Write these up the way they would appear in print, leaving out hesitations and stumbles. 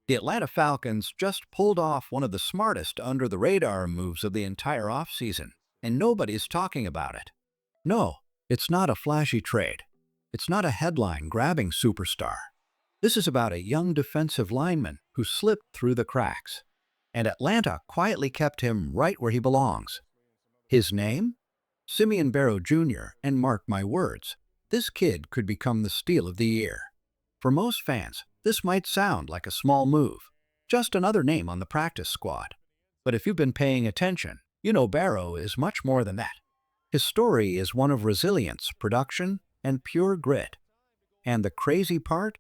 The Atlanta Falcons just pulled off one of the smartest under-the-radar moves of the entire offseason, and nobody's talking about it. No, it's not a flashy trade. It's not a headline-grabbing superstar. This is about a young defensive lineman who slipped through the cracks, and Atlanta quietly kept him right where he belongs. His name? Simeon Barrow Jr., and mark my words, this kid could become the steal of the year. For most fans, this might sound like a small move, just another name on the practice squad. But if you've been paying attention, you know Barrow is much more than that. His story is one of resilience, production, and pure grit. And the crazy part?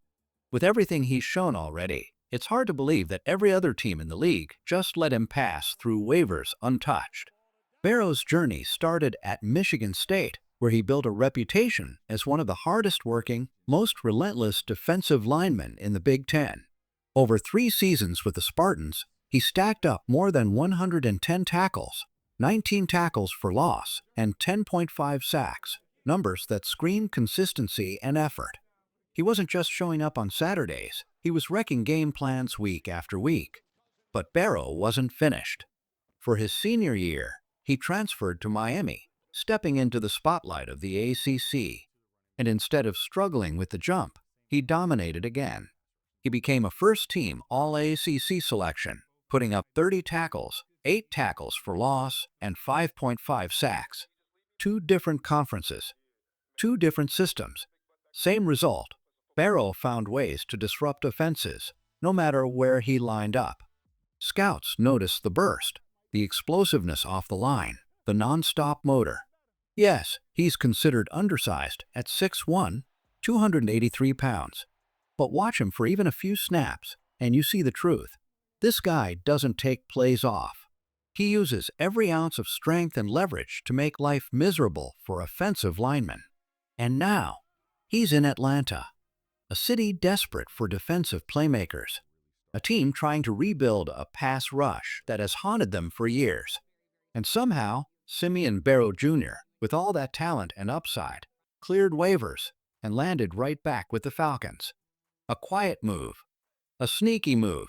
With everything he's shown already, it's hard to believe that every other team in the league just let him pass through waivers untouched. Barrow's journey started at Michigan State, where he built a reputation as one of the hardest-working, most relentless defensive linemen in the Big Ten. Over 3 seasons with the Spartans, he stacked up more than 110 tackles, 19 tackles for loss, and 10.5 sacks, numbers that scream consistency and effort. He wasn't just showing up on Saturdays, he was wrecking game plans week after week. But Barrow wasn't finished. For his senior year, he transferred to Miami, stepping into the spotlight of the ACC. And instead of struggling with the jump, he dominated again. He became a first-team All-ACC selection, putting up 30 tackles, 8 tackles for loss, and 5.5 sacks. 2 different conferences, 2 different systems. Same result. Barrow found ways to disrupt offenses, no matter where he lined up. Scouts noticed the burst, the explosiveness off the line, the non-stop motor. Yes, he's considered undersized at 6'1", 283 pounds. But watch him for even a few snaps, and you see the truth. This guy doesn't take plays off. He uses every ounce of strength and leverage to make life miserable for offensive linemen. And now, he's in Atlanta, a city desperate for defensive playmakers, a team trying to rebuild a pass rush that has haunted them for years. And somehow, Simeon Barrow Jr., with all that talent and upside, cleared waivers and landed right back with the Falcons. A quiet move, a sneaky move,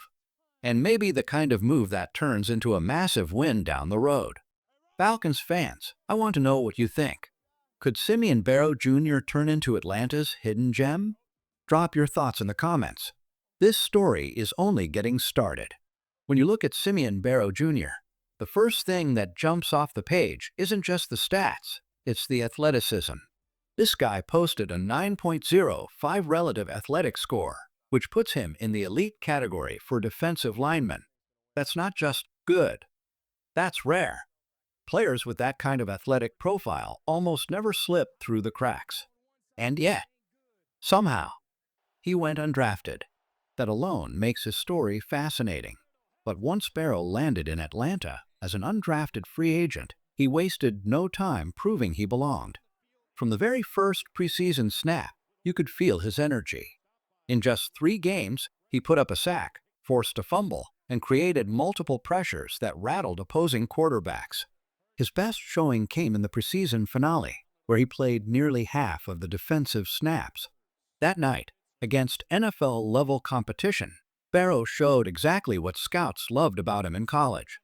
and maybe the kind of move that turns into a massive win down the road. Falcons fans, I want to know what you think. Could Simeon Barrow Jr. turn into Atlanta's hidden gem? Drop your thoughts in the comments. This story is only getting started. When you look at Simeon Barrow Jr., the first thing that jumps off the page isn't just the stats, it's the athleticism. This guy posted a 9.05 relative athletic score, which puts him in the elite category for defensive linemen. That's not just good. That's rare. Players with that kind of athletic profile almost never slip through the cracks. And yet, somehow, he went undrafted. That alone makes his story fascinating. But once Barrow landed in Atlanta as an undrafted free agent, he wasted no time proving he belonged. From the very first preseason snap, you could feel his energy. In just 3 games, he put up a sack, forced a fumble, and created multiple pressures that rattled opposing quarterbacks. His best showing came in the preseason finale, where he played nearly half of the defensive snaps. That night, against NFL-level competition, Barrow showed exactly what scouts loved about him in college.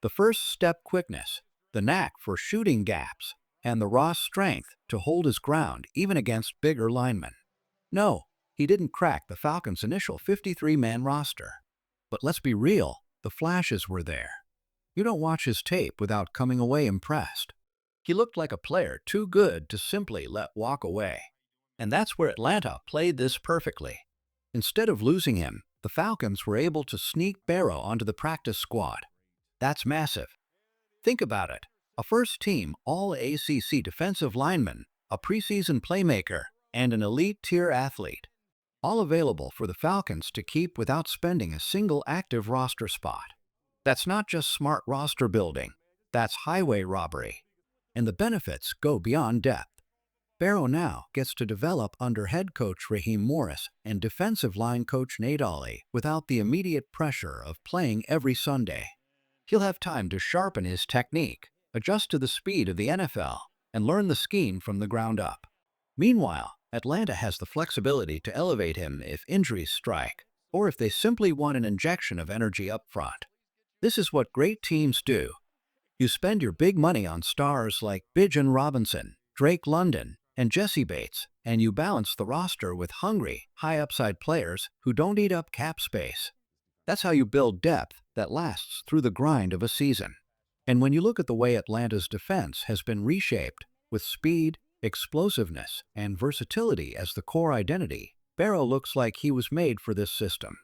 The first-step quickness, the knack for shooting gaps, and the raw strength to hold his ground even against bigger linemen. No, he didn't crack the Falcons' initial 53-man roster. But let's be real, the flashes were there. You don't watch his tape without coming away impressed. He looked like a player too good to simply let walk away. And that's where Atlanta played this perfectly. Instead of losing him, the Falcons were able to sneak Barrow onto the practice squad. That's massive. Think about it. A first-team All-ACC defensive lineman, a preseason playmaker, and an elite-tier athlete. All available for the Falcons to keep without spending a single active roster spot. That's not just smart roster building. That's highway robbery. And the benefits go beyond depth. Barrow now gets to develop under head coach Raheem Morris and defensive line coach Nate Ollie without the immediate pressure of playing every Sunday. He'll have time to sharpen his technique, adjust to the speed of the NFL, and learn the scheme from the ground up. Meanwhile, Atlanta has the flexibility to elevate him if injuries strike, or if they simply want an injection of energy up front. This is what great teams do. You spend your big money on stars like Bijan Robinson, Drake London, and Jesse Bates, and you balance the roster with hungry, high-upside players who don't eat up cap space. That's how you build depth that lasts through the grind of a season. And when you look at the way Atlanta's defense has been reshaped, with speed, explosiveness, and versatility as the core identity, Barrow looks like he was made for this system.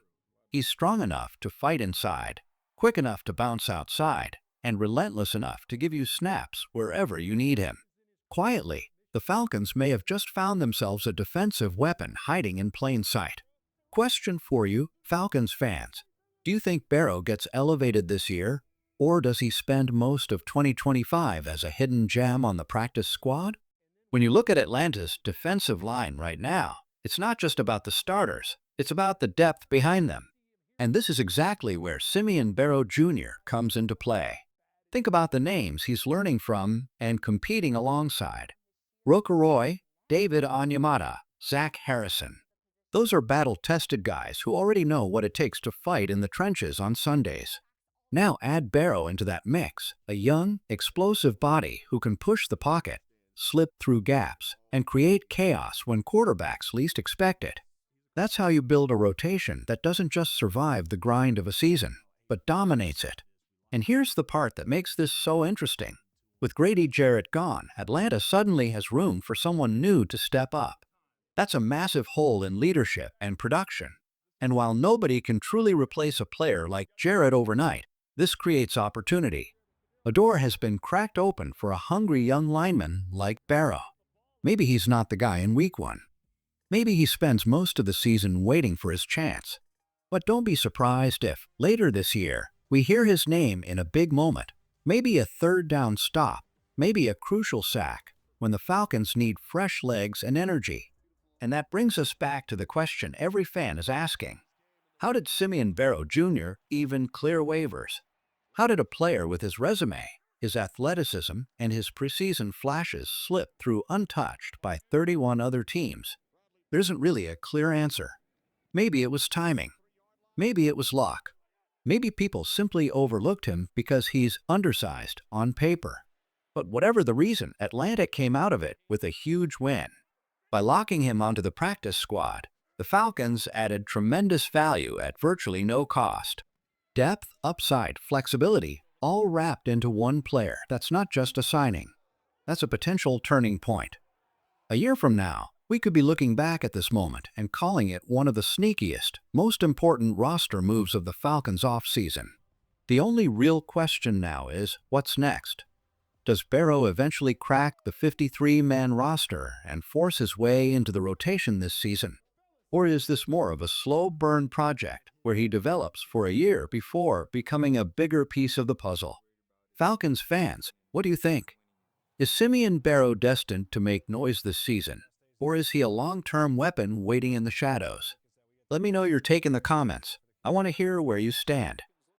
He's strong enough to fight inside, quick enough to bounce outside, and relentless enough to give you snaps wherever you need him. Quietly, the Falcons may have just found themselves a defensive weapon hiding in plain sight. Question for you, Falcons fans. Do you think Barrow gets elevated this year, or does he spend most of 2025 as a hidden gem on the practice squad? When you look at Atlanta's defensive line right now, it's not just about the starters, it's about the depth behind them. And this is exactly where Simeon Barrow Jr. comes into play. Think about the names he's learning from and competing alongside. Roy, David Onyemata, Zach Harrison. Those are battle-tested guys who already know what it takes to fight in the trenches on Sundays. Now add Barrow into that mix, a young, explosive body who can push the pocket, slip through gaps, and create chaos when quarterbacks least expect it. That's how you build a rotation that doesn't just survive the grind of a season, but dominates it. And here's the part that makes this so interesting. With Grady Jarrett gone, Atlanta suddenly has room for someone new to step up. That's a massive hole in leadership and production. And while nobody can truly replace a player like Jarrett overnight, this creates opportunity. A door has been cracked open for a hungry young lineman like Barrow. Maybe he's not the guy in week 1. Maybe he spends most of the season waiting for his chance. But don't be surprised if, later this year, we hear his name in a big moment. Maybe a third down stop, maybe a crucial sack, when the Falcons need fresh legs and energy. And that brings us back to the question every fan is asking. How did Simeon Barrow Jr. even clear waivers? How did a player with his resume, his athleticism, and his preseason flashes slip through untouched by 31 other teams? There isn't really a clear answer. Maybe it was timing. Maybe it was luck. Maybe people simply overlooked him because he's undersized on paper. But whatever the reason, Atlanta came out of it with a huge win. By locking him onto the practice squad, the Falcons added tremendous value at virtually no cost. Depth, upside, flexibility, all wrapped into one player. That's not just a signing. That's a potential turning point. A year from now, we could be looking back at this moment and calling it one of the sneakiest, most important roster moves of the Falcons' offseason. The only real question now is, what's next? Does Barrow eventually crack the 53-man roster and force his way into the rotation this season? Or is this more of a slow burn project where he develops for a year before becoming a bigger piece of the puzzle? Falcons fans, what do you think? Is Simeon Barrow destined to make noise this season? Or is he a long-term weapon waiting in the shadows? Let me know your take in the comments. I want to hear where you stand.